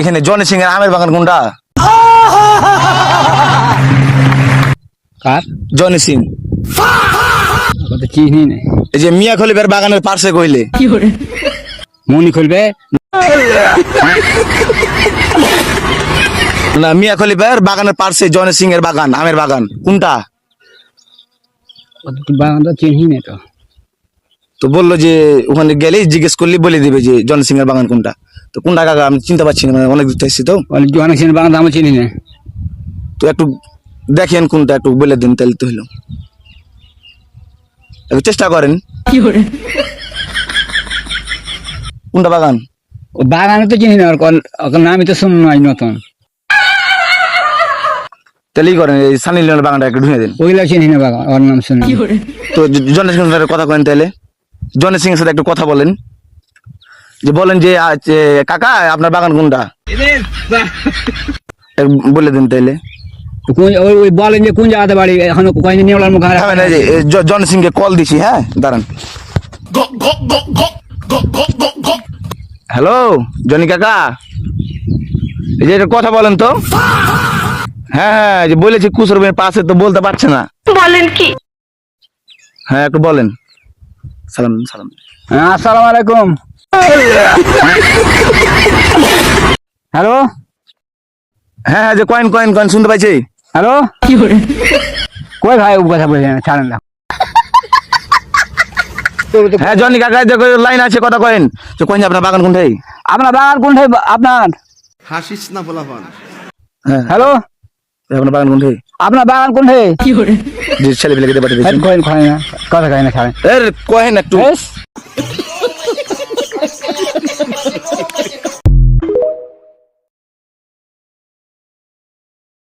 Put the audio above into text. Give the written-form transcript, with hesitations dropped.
এখানে জনি সিং এর আমের বাগান কোনটা? কার? জনি সিং। চিনি না। এই যে মিয়া খলিফার বাগানের পাশে কইলে মনি খুলবে না, মিয়া খলিফার বাগানের পাশে জনি সিং এর বাগান, আমের বাগান কোনটা? বাগান তো চিনি না তো। তো বললো যে ওখানে গেলেই জিজ্ঞেস করলে বলে দিবে যে জনি সিং এর বাগান কোনটা। তো কোনটা কাকা আমি চিনতে পারছি না, মানে অনেক দূর থেকে এসেছি তো। অনেক চিনি বাগান আমি চিনি না। তো একটু দেখেন কোনটা, একটু বলে দিন তাহলে তো হলো। একটু চেষ্টা করেন কোনটা বাগান। ও বাগানে তো চিনি না, ওর নামই তো শুনুন নাই নতুন। তাহলেই করেন, এই সানি লিওনের বাগানটা একটু ঢুকে দিন। ওইগুলো চিনি না বাগান, ওর নাম শুনি। তো জনি সিং এর সাথে কথা করেন তাহলে, জনি সিং এর সাথে একটু কথা বলেন, যে বলেন যে কাকা আপনার বাগান কোনটা, একটু বলে দিন তাইলে। ওই বলেন যে কোন জায়গাতে বাড়ি, এখন কয়েকদিন নেওয়ার মুখে হ্যাঁ, মানে জনি সিং কে কল দিছি, হ্যাঁ দাঁড়ান। হ্যালো জনি কাকা, এই যে একটা কথা বলেন তো। হ্যাঁ হ্যাঁ, যে বলেছি কুসুরের পাশে, তো বলতে পারছে না। বলেন কি? হ্যাঁ একটু বলেন। সালাম সালাম। হ্যাঁ আসসালামু আলাইকুম। হ্যালো হ্যাঁ হ্যাঁ, যে কয়েন কয়েন কয়েন শুনতে পাইছি। হ্যালো কই ভাই ও কথা বলে ছাড়েন না। হ্যাঁ জনি কাকা, যে লাইন আছে কথা কয়েন, যে কয়েন আপনার বাগান কোনটাই। আপনার বাগান কোনটাই আপনার? হাসিস না বলাবান। হ্যাঁ হ্যালো আপনার বাগান কোনটাই, আপনার বাগান কোনটাই? যে ছেলে পেলে কেটে পাঠিয়ে কথা কয় না ছাড়েন। কয়েন একটু। বেশ